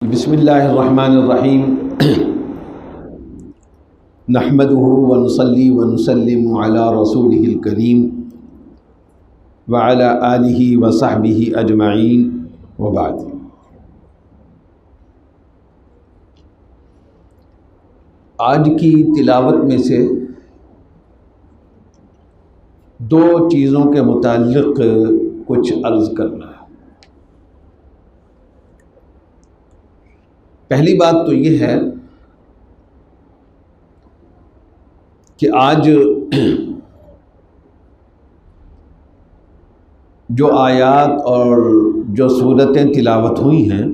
بسم اللہ الرحمن الرحیم نحمدہ ونصلی ونسلم علی رسولہ الکریم وعلی آلہ وصحبہ اجمعین وبعد۔ آج کی تلاوت میں سے دو چیزوں کے متعلق کچھ عرض کرنا ہے۔ پہلی بات تو یہ ہے کہ آج جو آیات اور جو سورتیں تلاوت ہوئی ہیں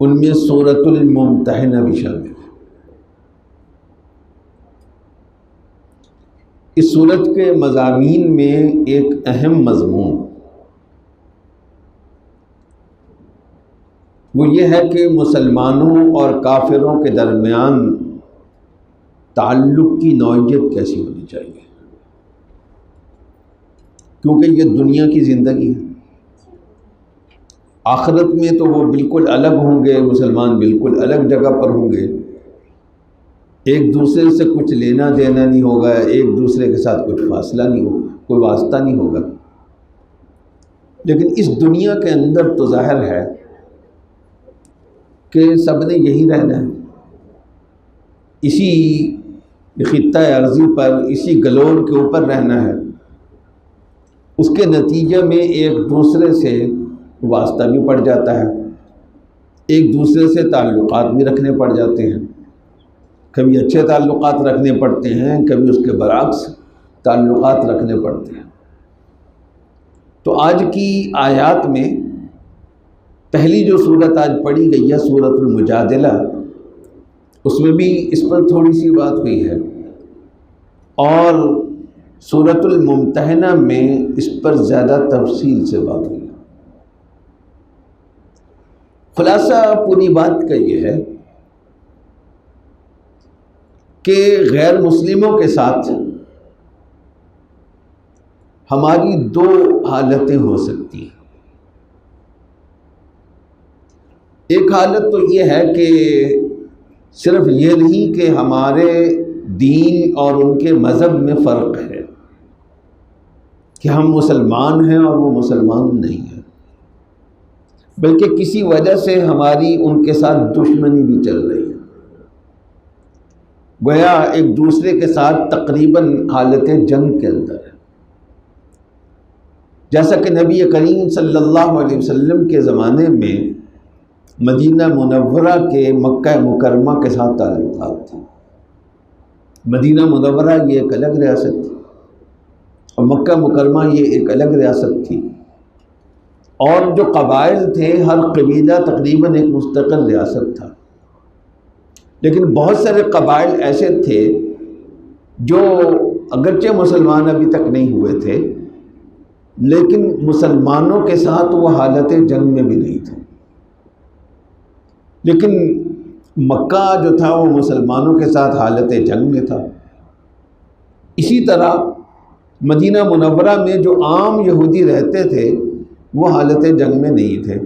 ان میں سورۃ الممتحنہ بھی شامل ہے۔ اس سورت کے مضامین میں ایک اہم مضمون وہ یہ ہے کہ مسلمانوں اور کافروں کے درمیان تعلق کی نوعیت کیسی ہونی چاہیے، کیونکہ یہ دنیا کی زندگی ہے۔ آخرت میں تو وہ بالکل الگ ہوں گے، مسلمان بالکل الگ جگہ پر ہوں گے، ایک دوسرے سے کچھ لینا دینا نہیں ہوگا، ایک دوسرے کے ساتھ کچھ فاصلہ نہیں ہوگا، کوئی واسطہ نہیں ہوگا۔ لیکن اس دنیا کے اندر تو ظاہر ہے کہ سب نے یہی رہنا ہے، اسی خطہ ارضی پر، اسی گلور کے اوپر رہنا ہے۔ اس کے نتیجے میں ایک دوسرے سے واسطہ بھی پڑ جاتا ہے، ایک دوسرے سے تعلقات بھی رکھنے پڑ جاتے ہیں، کبھی اچھے تعلقات رکھنے پڑتے ہیں، کبھی اس کے برعکس تعلقات رکھنے پڑتے ہیں۔ تو آج کی آیات میں پہلی جو صورت آج پڑھی گئی ہے سورۃ المجادلہ، اس میں بھی اس پر تھوڑی سی بات ہوئی ہے، اور سورۃ الممتحنہ میں اس پر زیادہ تفصیل سے بات ہوئی ہے۔ خلاصہ پوری بات کا یہ ہے کہ غیر مسلموں کے ساتھ ہماری دو حالتیں ہو سکتی ہیں۔ ایک حالت تو یہ ہے کہ صرف یہ نہیں کہ ہمارے دین اور ان کے مذہب میں فرق ہے، کہ ہم مسلمان ہیں اور وہ مسلمان نہیں ہیں، بلکہ کسی وجہ سے ہماری ان کے ساتھ دشمنی بھی چل رہی ہے، گویا ایک دوسرے کے ساتھ تقریباً حالت جنگ کے اندر ہے۔ جیسا کہ نبی کریم صلی اللہ علیہ وسلم کے زمانے میں مدینہ منورہ کے مکہ مکرمہ کے ساتھ تعلقات تھے۔ مدینہ منورہ یہ ایک الگ ریاست تھی اور مکہ مکرمہ یہ ایک الگ ریاست تھی، اور جو قبائل تھے ہر قبیلہ تقریباً ایک مستقل ریاست تھا، لیکن بہت سارے قبائل ایسے تھے جو اگرچہ مسلمان ابھی تک نہیں ہوئے تھے، لیکن مسلمانوں کے ساتھ وہ حالت جنگ میں بھی نہیں تھے، لیکن مکہ جو تھا وہ مسلمانوں کے ساتھ حالت جنگ میں تھا۔ اسی طرح مدینہ منورہ میں جو عام یہودی رہتے تھے وہ حالت جنگ میں نہیں تھے،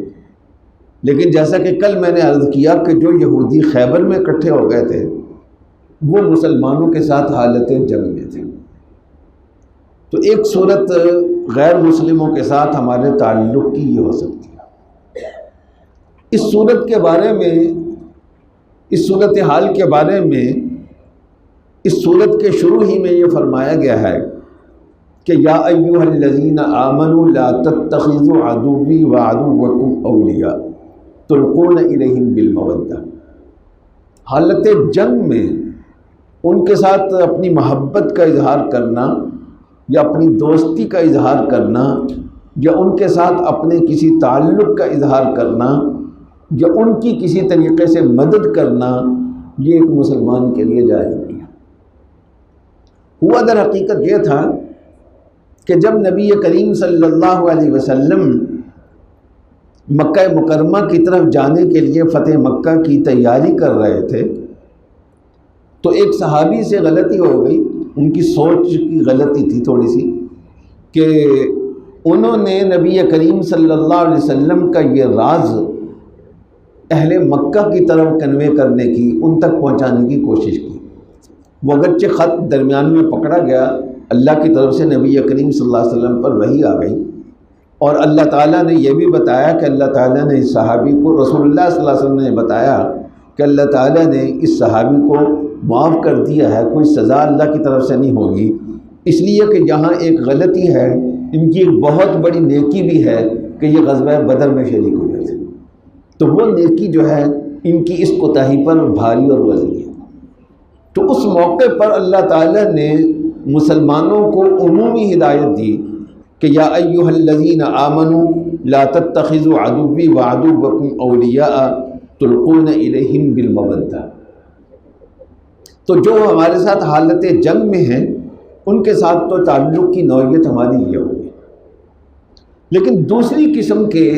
لیکن جیسا کہ کل میں نے عرض کیا کہ جو یہودی خیبر میں اکٹھے ہو گئے تھے وہ مسلمانوں کے ساتھ حالت جنگ میں تھے۔ تو ایک صورت غیر مسلموں کے ساتھ ہمارے تعلق کی یہ ہو سکتی ہے۔ اس صورت کے بارے میں، اس صورتحال کے بارے میں اس صورت کے شروع ہی میں یہ فرمایا گیا ہے کہ یا ایھا الذین آمنوا لا تتخذوا عدوی وعدوکم اولیاء تلقون الیہم بالمودہ۔ حالت جنگ میں ان کے ساتھ اپنی محبت کا اظہار کرنا یا اپنی دوستی کا اظہار کرنا یا ان کے ساتھ اپنے کسی تعلق کا اظہار کرنا یا ان کی کسی طریقے سے مدد کرنا، یہ ایک مسلمان کے لیے جائز نہیں ہے۔ ہوا در حقیقت یہ تھا کہ جب نبی کریم صلی اللہ علیہ وسلم مکہ مکرمہ کی طرف جانے کے لیے فتح مکہ کی تیاری کر رہے تھے تو ایک صحابی سے غلطی ہو گئی، ان کی سوچ کی غلطی تھی تھوڑی سی، کہ انہوں نے نبی کریم صلی اللہ علیہ وسلم کا یہ راز اہل مکہ کی طرف کنوے کرنے کی، ان تک پہنچانے کی کوشش کی۔ وہ اگرچہ خط درمیان میں پکڑا گیا، اللہ کی طرف سے نبی کریم صلی اللہ علیہ وسلم پر وحی آ گئی، اور اللہ تعالیٰ نے یہ بھی بتایا کہ اللہ تعالیٰ نے اس صحابی کو، رسول اللہ صلی اللہ علیہ وسلم نے بتایا کہ اللہ تعالیٰ نے اس صحابی کو معاف کر دیا ہے، کوئی سزا اللہ کی طرف سے نہیں ہوگی، اس لیے کہ جہاں ایک غلطی ہے، ان کی ایک بہت بڑی نیکی بھی ہے کہ یہ غزوہ بدر میں شریک ہوئے تھے، تو وہ نیکی جو ہے ان کی اس کوتاہی پر بھاری اور وزنی ہے۔ تو اس موقع پر اللہ تعالیٰ نے مسلمانوں کو عمومی ہدایت دی کہ یا ایھا الذین آمنوا لا تتخذوا عدوی وعدوکم اولیاء تلقون الیہم بالمودہ۔ تو جو ہمارے ساتھ حالت جنگ میں ہیں ان کے ساتھ تو تعلق کی نوعیت ہماری یہ ہوگی، لیکن دوسری قسم کے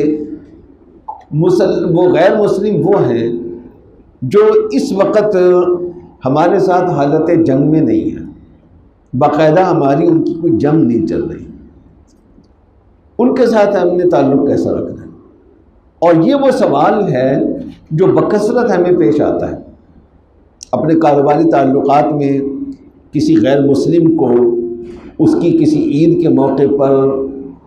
وہ غیر مسلم وہ ہیں جو اس وقت ہمارے ساتھ حالت جنگ میں نہیں ہیں، باقاعدہ ہماری ان کی کوئی جنگ نہیں چل رہی، ان کے ساتھ ہم نے تعلق کیسا رکھنا ہے؟ اور یہ وہ سوال ہے جو بکثرت ہمیں پیش آتا ہے اپنے کاروباری تعلقات میں۔ کسی غیر مسلم کو اس کی کسی عید کے موقع پر،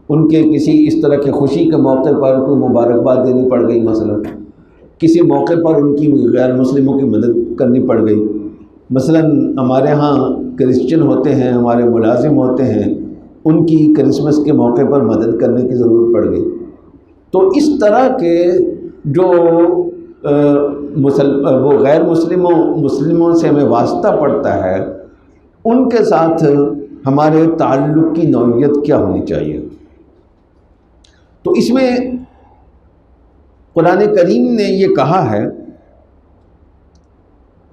ان کے کسی اس طرح کے خوشی کے موقع پر کوئی مبارکباد دینی پڑ گئی، مثلا کسی موقع پر ان کی غیر مسلموں کی مدد کرنی پڑ گئی، مثلا ہمارے ہاں کرسچن ہوتے ہیں، ہمارے ملازم ہوتے ہیں، ان کی کرسمس کے موقع پر مدد کرنے کی ضرورت پڑ گئی۔ تو اس طرح کے جو وہ غیر مسلموں سے ہمیں واسطہ پڑتا ہے، ان کے ساتھ ہمارے تعلق کی نوعیت کیا ہونی چاہیے؟ تو اس میں قرآن کریم نے یہ کہا ہے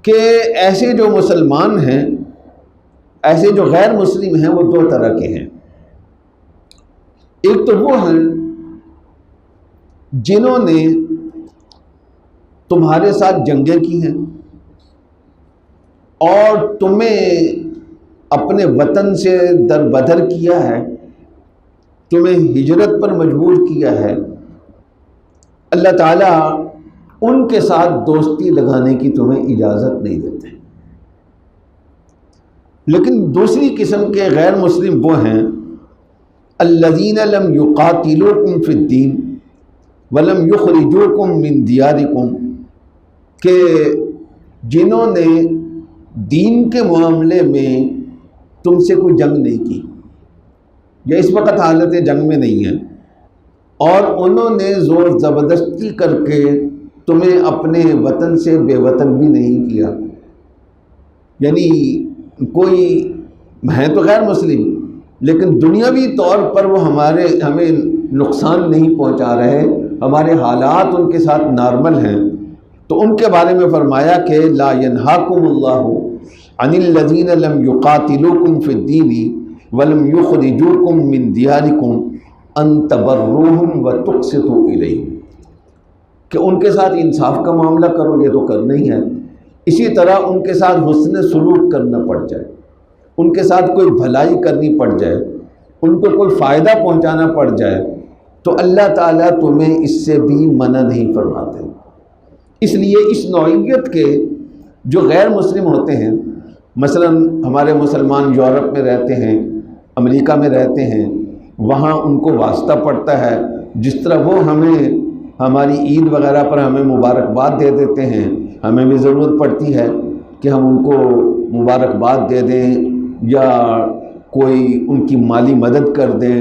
کہ ایسے جو مسلمان ہیں، ایسے جو غیر مسلم ہیں، وہ دو طرح کے ہیں۔ ایک تو وہ ہیں جنہوں نے تمہارے ساتھ جنگیں کی ہیں اور تمہیں اپنے وطن سے دربدر کیا ہے، تمہیں ہجرت پر مجبور کیا ہے، اللہ تعالیٰ ان کے ساتھ دوستی لگانے کی تمہیں اجازت نہیں دیتے۔ لیکن دوسری قسم کے غیر مسلم وہ ہیں الذین لم یقاتلوکم فی الدین ولم یخرجوکم من دیارکم، کہ جنہوں نے دین کے معاملے میں تم سے کوئی جنگ نہیں کی، یا اس وقت حالت جنگ میں نہیں ہے، اور انہوں نے زور زبردستی کر کے تمہیں اپنے وطن سے بے وطن بھی نہیں کیا، یعنی کوئی ہیں تو غیر مسلم لیکن دنیاوی طور پر وہ ہمیں نقصان نہیں پہنچا رہے، ہمارے حالات ان کے ساتھ نارمل ہیں، تو ان کے بارے میں فرمایا کہ لا ینہاکم اللہ عن الذین لم یقاتلوکم فی الدین ولم یخرجوکم من دیارکم ان تبروہم وتقسطوا الیہم، کہ ان کے ساتھ انصاف کا معاملہ کرو، یہ تو کرنا ہی ہے، اسی طرح ان کے ساتھ حسن سلوک کرنا پڑ جائے، ان کے ساتھ کوئی بھلائی کرنی پڑ جائے، ان کو کوئی فائدہ پہنچانا پڑ جائے، تو اللہ تعالیٰ تمہیں اس سے بھی منع نہیں فرماتے۔ اس لیے اس نوعیت کے جو غیر مسلم ہوتے ہیں، مثلا ہمارے مسلمان یورپ میں رہتے ہیں، امریکہ میں رہتے ہیں، وہاں ان کو واسطہ پڑتا ہے، جس طرح وہ ہماری عید وغیرہ پر ہمیں مبارکباد دے دیتے ہیں، ہمیں بھی ضرورت پڑتی ہے کہ ہم ان کو مبارکباد دے دیں یا کوئی ان کی مالی مدد کر دیں،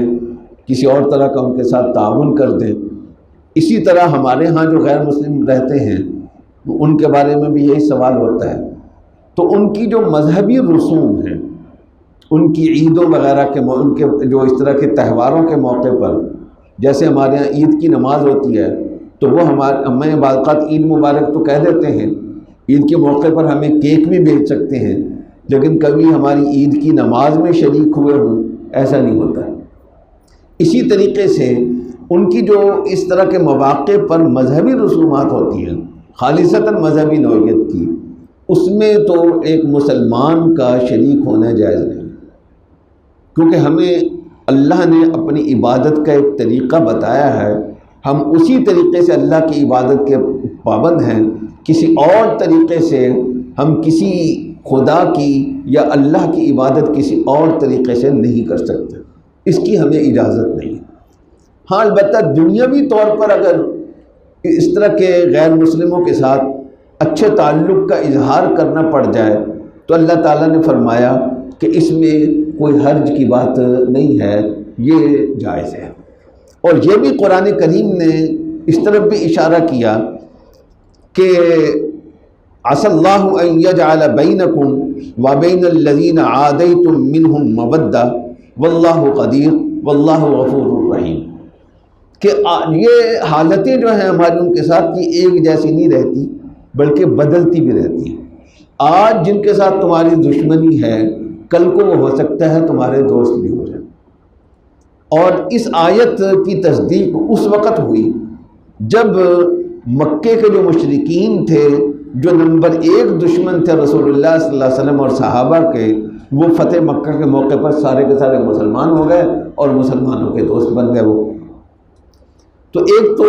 کسی اور طرح کا ان کے ساتھ تعاون کر دیں۔ اسی طرح ہمارے ہاں جو غیر مسلم رہتے ہیں ان کے بارے میں بھی یہی سوال ہوتا ہے، تو ان کی جو مذہبی رسوم ہیں، ان کی عیدوں وغیرہ ان کے جو اس طرح کے تہواروں کے موقع پر، جیسے ہمارے یہاں عید کی نماز ہوتی ہے تو وہ ہمیں بعض اوقات عید مبارک تو کہہ دیتے ہیں، عید کے موقع پر ہمیں کیک بھی بھیج سکتے ہیں، لیکن کبھی ہماری عید کی نماز میں شریک ہوئے ہوں ایسا نہیں ہوتا ہے۔ اسی طریقے سے ان کی جو اس طرح کے مواقع پر مذہبی رسومات ہوتی ہیں خالصتاً مذہبی نوعیت کی، اس میں تو ایک مسلمان کا شریک ہونا جائز نہیں، کیونکہ ہمیں اللہ نے اپنی عبادت کا ایک طریقہ بتایا ہے، ہم اسی طریقے سے اللہ کی عبادت پابند ہیں، کسی اور طریقے سے ہم کسی خدا کی یا اللہ کی عبادت کسی اور طریقے سے نہیں کر سکتے، اس کی ہمیں اجازت نہیں ہے۔ ہاں البتہ دنیاوی طور پر اگر اس طرح کے غیر مسلموں کے ساتھ اچھے تعلق کا اظہار کرنا پڑ جائے تو اللہ تعالیٰ نے فرمایا کہ اس میں کوئی حرج کی بات نہیں ہے، یہ جائز ہے۔ اور یہ بھی قرآن کریم نے اس طرف بھی اشارہ کیا کہ عسى الله ان يجعل بينكم وبين الذين عاديتم منهم مودة والله قدير والله غفور رحيم، کہ یہ حالتیں جو ہیں ہماری ان کے ساتھ کی ایک جیسی نہیں رہتی بلکہ بدلتی بھی رہتی ہیں۔ آج جن کے ساتھ تمہاری دشمنی ہے کل کو وہ ہو سکتا ہے تمہارے دوست بھی ہو جائیں۔ اور اس آیت کی تصدیق اس وقت ہوئی جب مکے کے جو مشرکین تھے، جو نمبر 1 دشمن تھے رسول اللہ صلی اللہ علیہ وسلم اور صحابہ کے، وہ فتح مکہ کے موقع پر سارے کے سارے مسلمان ہو گئے اور مسلمانوں کے دوست بن گئے وہ۔ تو ایک تو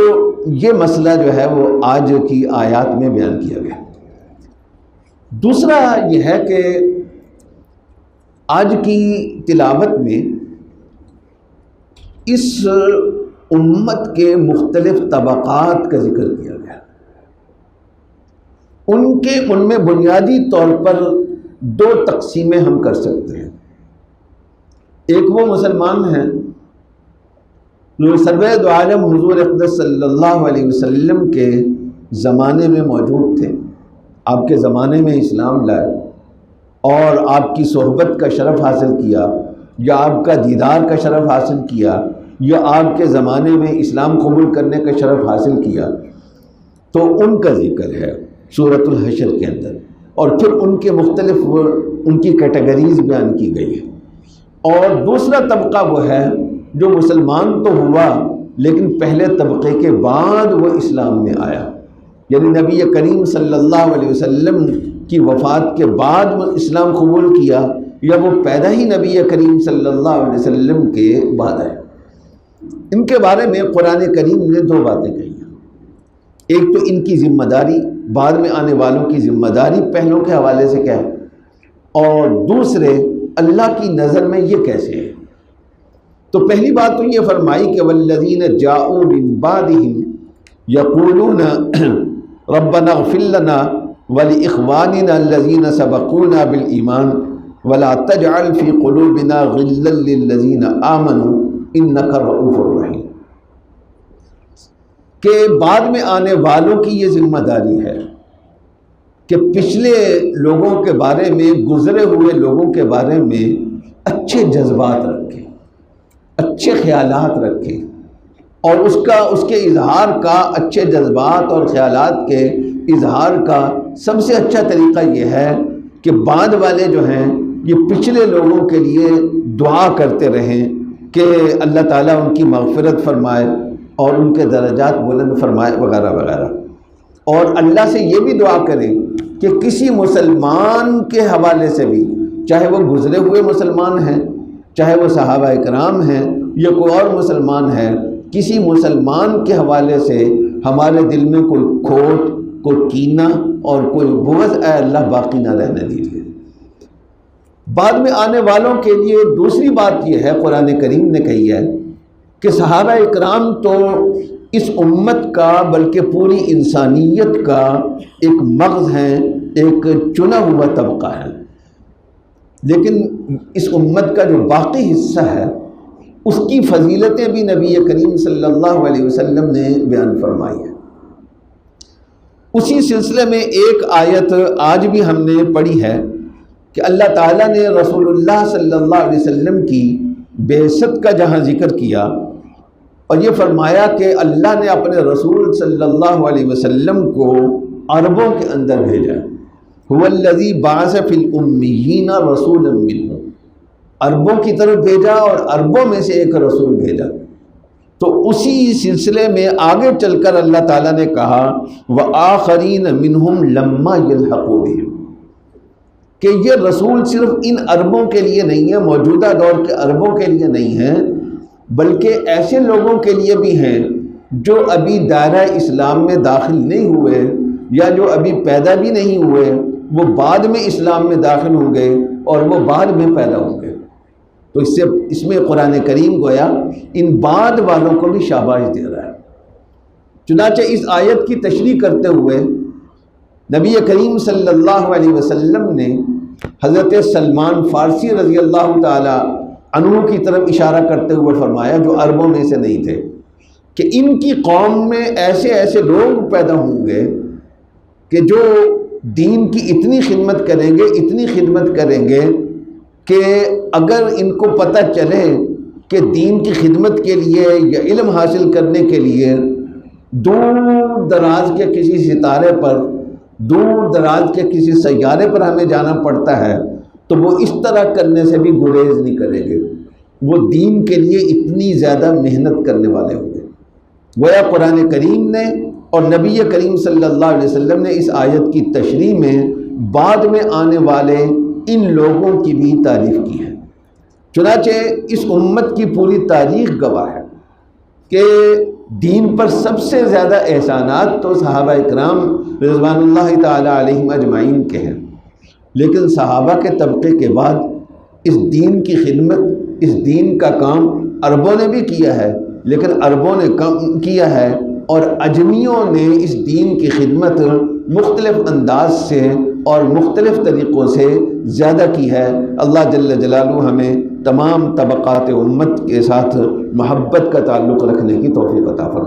یہ مسئلہ جو ہے وہ آج کی آیات میں بیان کیا گیا۔ دوسرا یہ ہے کہ آج کی تلاوت میں اس امت کے مختلف طبقات کا ذکر کیا گیا۔ ان میں بنیادی طور پر 2 تقسیمیں ہم کر سکتے ہیں۔ ایک وہ مسلمان ہیں جو سرور دو عالم حضور اقدس صلی اللہ علیہ وسلم کے زمانے میں موجود تھے، آپ کے زمانے میں اسلام لائے اور آپ کی صحبت کا شرف حاصل کیا، یا آپ کا دیدار کا شرف حاصل کیا، یا آپ کے زمانے میں اسلام قبول کرنے کا شرف حاصل کیا، تو ان کا ذکر ہے سورۃ الحشر کے اندر، اور پھر ان کے مختلف ان کی کیٹیگریز بیان کی گئی ہے۔ اور دوسرا طبقہ وہ ہے جو مسلمان تو ہوا لیکن پہلے طبقے کے بعد وہ اسلام میں آیا، یعنی نبی کریم صلی اللہ علیہ وسلم کی وفات کے بعد وہ اسلام قبول کیا، یا وہ پیدا ہی نبی کریم صلی اللہ علیہ وسلم کے بعد آئے۔ ان کے بارے میں قرآن کریم نے 2 باتیں کہی ہیں۔ ایک تو ان کی ذمہ داری، بعد میں آنے والوں کی ذمہ داری پہلوں کے حوالے سے کیا ہے، اور دوسرے اللہ کی نظر میں یہ کیسے ہے۔ تو پہلی بات تو یہ فرمائی کہ والذین جاءوا من بعدہم یقولون ربنا اغفر لنا ولاخواننا الذین سبقونا بالایمان ولا تجعل فی قلوبنا غلا للذین آمنوا انک رؤوف رحیم، کہ بعد میں آنے والوں کی یہ ذمہ داری ہے کہ پچھلے لوگوں کے بارے میں، گزرے ہوئے لوگوں کے بارے میں اچھے جذبات رکھیں، اچھے خیالات رکھیں، اور اس کے اظہار کا، اچھے جذبات اور خیالات کے اظہار کا سب سے اچھا طریقہ یہ ہے کہ بعد والے جو ہیں یہ پچھلے لوگوں کے لیے دعا کرتے رہیں کہ اللہ تعالیٰ ان کی مغفرت فرمائے اور ان کے درجات بلند فرمائے وغیرہ وغیرہ۔ اور اللہ سے یہ بھی دعا کریں کہ کسی مسلمان کے حوالے سے بھی، چاہے وہ گزرے ہوئے مسلمان ہیں، چاہے وہ صحابہ اکرام ہیں، یا کوئی اور مسلمان ہے، کسی مسلمان کے حوالے سے ہمارے دل میں کوئی کھوٹ، کوئی کینہ اور کوئی بغض اے اللہ باقی نہ رہنے دیجیے۔ بعد میں آنے والوں کے لیے دوسری بات یہ ہے، قرآن کریم نے کہی ہے کہ صحابہ اکرام تو اس امت کا بلکہ پوری انسانیت کا ایک مغز ہیں، ایک چنا ہوا طبقہ ہے، لیکن اس امت کا جو باقی حصہ ہے اس کی فضیلتیں بھی نبی کریم صلی اللہ علیہ وسلم نے بیان فرمائی ہیں۔ اسی سلسلے میں ایک آیت آج بھی ہم نے پڑھی ہے کہ اللہ تعالیٰ نے رسول اللہ صلی اللہ علیہ وسلم کی بعثت کا جہاں ذکر کیا اور یہ فرمایا کہ اللہ نے اپنے رسول صلی اللہ علیہ وسلم کو عربوں کے اندر بھیجا، هو الذی بعث فی الامیین رسولا منہم، عربوں کی طرف بھیجا اور عربوں میں سے ایک رسول بھیجا۔ تو اسی سلسلے میں آگے چل کر اللہ تعالیٰ نے کہا وآخرین منہم لما یلحقوا بہم، کہ یہ رسول صرف ان عربوں کے لیے نہیں ہے، موجودہ دور کے عربوں کے لیے نہیں ہے، بلکہ ایسے لوگوں کے لیے بھی ہیں جو ابھی دائرہ اسلام میں داخل نہیں ہوئے یا جو ابھی پیدا بھی نہیں ہوئے وہ بعد میں اسلام میں داخل ہوں گے اور وہ بعد میں پیدا ہوں گے۔ تو اس میں قرآن کریم گویا ان بعد والوں کو بھی شاباش دے رہا ہے۔ چنانچہ اس آیت کی تشریح کرتے ہوئے نبی کریم صلی اللہ علیہ وسلم نے حضرت سلمان فارسی رضی اللہ تعالی عنہ کی طرف اشارہ کرتے ہوئے فرمایا، جو عربوں میں سے نہیں تھے، کہ ان کی قوم میں ایسے ایسے لوگ پیدا ہوں گے کہ جو دین کی اتنی خدمت کریں گے، اتنی خدمت کریں گے کہ اگر ان کو پتہ چلے کہ دین کی خدمت کے لیے یا علم حاصل کرنے کے لیے دور دراز کے کسی ستارے پر، دور دراز کے کسی سیارے پر ہمیں جانا پڑتا ہے تو وہ اس طرح کرنے سے بھی گریز نہیں کریں گے، وہ دین کے لیے اتنی زیادہ محنت کرنے والے ہوں گے۔ گویا قرآن کریم نے اور نبی کریم صلی اللہ علیہ وسلم نے اس آیت کی تشریح میں بعد میں آنے والے ان لوگوں کی بھی تعریف کی ہے۔ چنانچہ اس امت کی پوری تاریخ گواہ ہے کہ دین پر سب سے زیادہ احسانات تو صحابہ اکرام رضوان اللہ تعالی علیہم اجمعین کے ہیں، لیکن صحابہ کے طبقے کے بعد اس دین کی خدمت، اس دین کا کام عربوں نے بھی کیا ہے، لیکن عربوں نے کم کیا ہے اور اجمیوں نے اس دین کی خدمت مختلف انداز سے اور مختلف طریقوں سے زیادہ کی ہے۔ اللہ جل جلالہ ہمیں تمام طبقات امت کے ساتھ محبت کا تعلق رکھنے کی توفیق عطا فرمائے۔